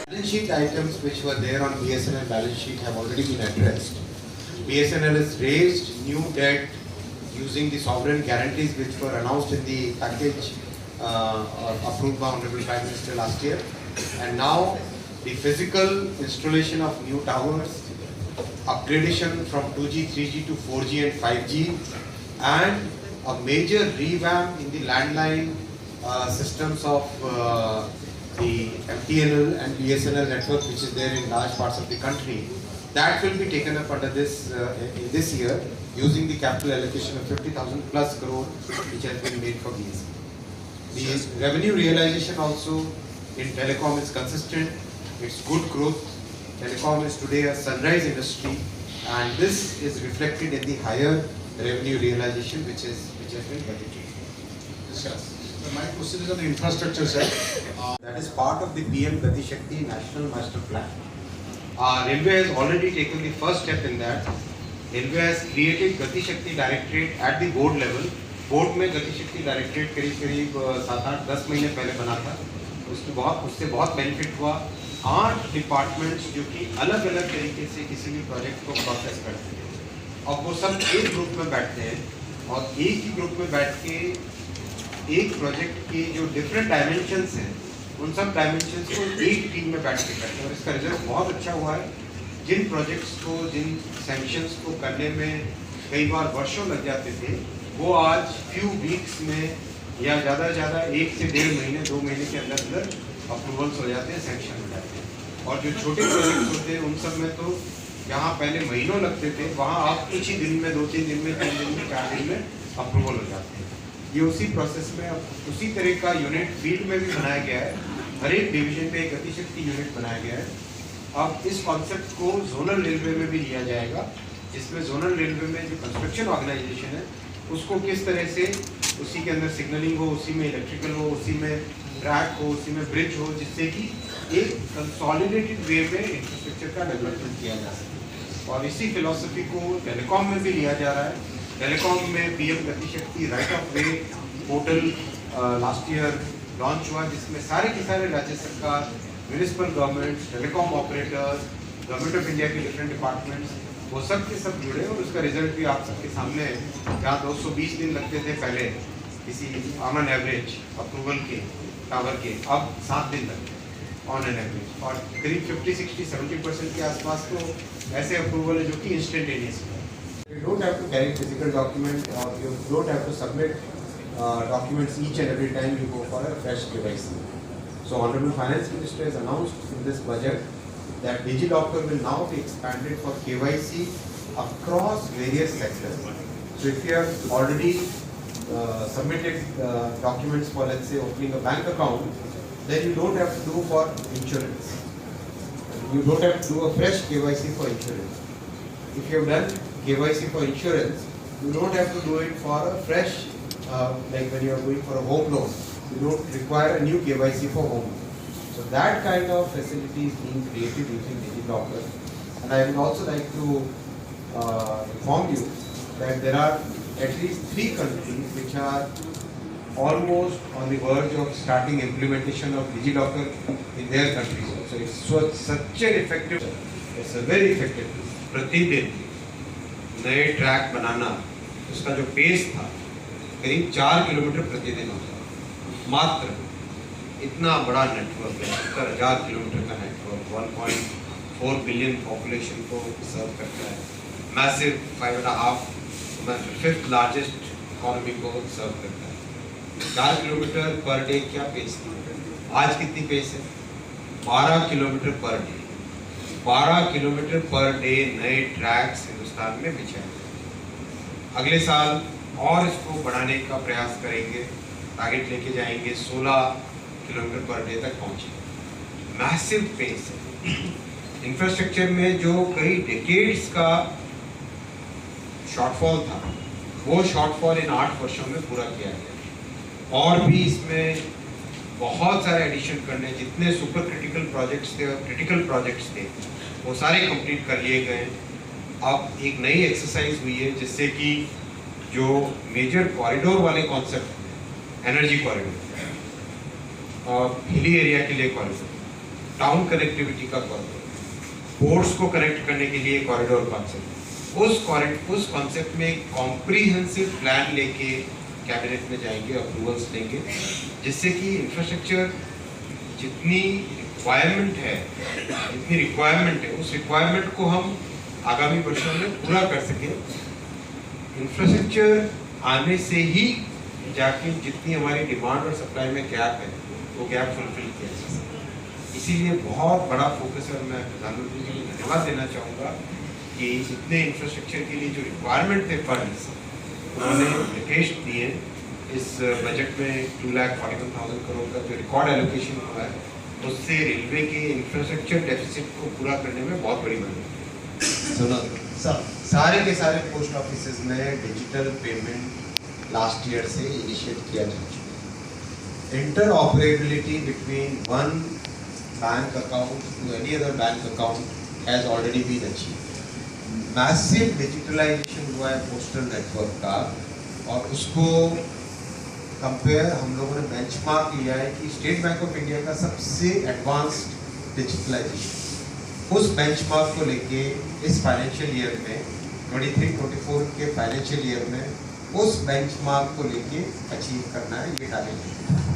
Balance sheet items which were there on BSNL balance sheet have already been addressed. BSNL has raised new debt using the sovereign guarantees which were announced in the package approved by Honorable Prime Minister last year. And now the physical installation of new towers, upgradation from 2G, 3G to 4G and 5G, and a major revamp in the landline systems of the MTNL and BSNL network, which is there in large parts of the country. That will be taken up under this in this year using the capital allocation of 50,000 plus crore which has been made for BSNL. The revenue realization also in telecom is consistent. It's good growth. Telecom is today a sunrise industry, and this is reflected in the higher revenue realization which has been budgeted. Yes. My question is on the infrastructure side. That is part of the PM Gati Shakti National Master Plan. Railway has already taken the first step in that. Railway has created Gati Shakti Directorate at the board level. Board में गति शक्ति directorate करीब 7-8-10 महीने पहले बना था. उससे बहुत बेनिफिट हुआ. 8 डिपार्टमेंट्स जो कि अलग अलग तरीके से किसी भी प्रोजेक्ट को प्रोसेस करते हैं, और वो सब एक ग्रुप में बैठते हैं और एक ही ग्रुप में बैठ के एक प्रोजेक्ट के जो डिफरेंट डायमेंशंस हैं उन सब डायमेंशंस को एक टीम में बैठ के करते हैं. और इसका रिजल्ट बहुत अच्छा हुआ है. जिन प्रोजेक्ट्स को, जिन सैंक्शंस को करने में कई बार वर्षों लग जाते थे, वो आज फ्यू वीक्स में या ज़्यादा से ज़्यादा 1 से 1.5 महीने 2 महीने के अंदर अंदर अप्रूवल्स हो जाते हैं, सैंक्शन हो जाते हैं. और जो छोटे प्रोजेक्ट्स होते हैं उन सब में तो जहाँ पहले महीनों लगते थे, वहाँ आप कुछ ही दिन में, 2-3 दिन में, 3 दिन में, 4 दिन में अप्रूवल हो जाते हैं. ये उसी प्रोसेस में अब उसी तरह का यूनिट फील्ड में भी बनाया गया है. हर एक डिवीजन पे एक गतिशक्ति यूनिट बनाया गया है. अब इस कॉन्सेप्ट को जोनल रेलवे में भी लिया जाएगा, जिसमें जोनल रेलवे में जो कंस्ट्रक्शन ऑर्गेनाइजेशन है उसको किस तरह से उसी के अंदर सिग्नलिंग हो, उसी में इलेक्ट्रिकल हो, उसी में ट्रैक हो, उसी में ब्रिज हो, जिससे कि एक कंसोलिडेटेड वे में इंफ्रास्ट्रक्चर का डेवलपमेंट किया जा सके. और इसी फिलॉसफी को टेलीकॉम में भी लिया जा रहा है. टेलीकॉम में पीएम गति शक्ति right of way portal last year launch हुआ, जिसमें सारे के सारे राज्य सरकार, municipal governments, telecom operators, government of India के डिफरेंट डिपार्टमेंट्स, वो सब के सब जुड़े. और उसका रिजल्ट भी आप सबके सामने है. जहाँ 220 दिन लगते थे पहले किसी ऑन एन एवरेज अप्रूवल के टावर के, अब 7 दिन लगते हैं ऑन एन एवरेज. और करीब 50-60-70% के आसपास तो ऐसे अप्रूवल है जो कि इंस्टेंटेनियस है. You don't have to carry physical document, or you don't have to submit documents each and every time you go for a fresh KYC. So Honorable Finance Minister has announced in this budget that DigiLocker will now be expanded for KYC across various sectors. So if you have already submitted documents for, let's say, opening a bank account, then you don't have to do for insurance. You don't have to do a fresh KYC for insurance. If you have done KYC for insurance, you don't have to do it for a fresh, like when you are going for a home loan, you don't require a new KYC for home. So that kind of facility is being created using DigiLocker. And I would also like to inform you that there are at least 3 countries which are almost on the verge of starting implementation of DigiLocker in their countries. So it's such an effective, it's a very effective. प्रतिदिन नए track बनाना, उसका जो pace था करीब 4 kilometre प्रतिदिन होता है. मात्र इतना बड़ा नेटवर्क है, 70,000 किलोमीटर का नेटवर्क, 1.4 बिलियन पॉपुलेशन को सर्व करता है. मैसिव 5.5 लार्जेस्ट इकोनॉमी को सर्व करता है. 4 किलोमीटर पर डे क्या पेस थी, आज कितनी पेस है? 12 kilometre per day. 12 kilometre per day नए ट्रैक्स हिंदुस्तान में बिछाए. अगले साल और इसको बढ़ाने का प्रयास करेंगे, टारगेट लेके जाएंगे 16 किलोमीटर पर डे तक पहुंचे. मैसिव पेस है. इंफ्रास्ट्रक्चर में जो कई डेकेड्स का शॉर्टफॉल था, वो शॉर्टफॉल इन 8 वर्षों में पूरा किया गया. और भी इसमें बहुत सारे एडिशन करने, जितने सुपर क्रिटिकल प्रोजेक्ट्स थे और क्रिटिकल प्रोजेक्ट्स थे वो सारे कंप्लीट कर लिए गए. अब एक नई एक्सरसाइज हुई है जिससे कि जो मेजर कॉरिडोर वाले concept energy corridor, hilly area के लिए कॉरिडोर, टाउन कनेक्टिविटी का कॉरिडोर, पोर्ट्स को कनेक्ट करने के लिए कॉरिडोर कॉन्सेप्ट, उस कॉन्सेप्ट में कॉम्प्रीहेंसिव प्लान लेके कैबिनेट में जाएंगे, अप्रूवल्स लेंगे, जिससे कि इंफ्रास्ट्रक्चर जितनी रिक्वायरमेंट है उस रिक्वायरमेंट को हम आगामी वर्षों में पूरा कर सकें। इंफ्रास्ट्रक्चर आने से ही जाके जितनी हमारी डिमांड और सप्लाई में गैप है वो गैप फुलफिल किया जा सकता। इसीलिए बहुत बड़ा फोकस है। मैं प्रधानमंत्री जी को धन्यवाद देना चाहूँगा कि इतने इंफ्रास्ट्रक्चर के लिए जो रिक्वायरमेंट थे फंड्स उन्होंने एलोकेशन दिए। इस बजट में 2,41,000 करोड़ का जो रिकॉर्ड एलोकेशन हुआ है उससे रेलवे के इंफ्रास्ट्रक्चर डेफिसिट को पूरा करने में बहुत बड़ी मदद है। सुनो सारे के सारे पोस्ट ऑफिसेज में डिजिटल पेमेंट लास्ट ईयर से इनिशिएट किया जा चुका है। Inter operability between one bank account to any other bank account has already been achieved. Massive digitalisation हुआ है पोस्टल नेटवर्क का, और उसको कंपेयर हम लोगों ने बेंचमार्क लिया है कि स्टेट बैंक ऑफ इंडिया का सबसे एडवांस्ड डिजिटलाइजेशन, उस बेंचमार्क को लेके इस फाइनेंशियल ईयर में 23-24 के फाइनेंशियल ईयर में उस बेंचमार्क को लेके अचीव करना है, ये टारगेट है।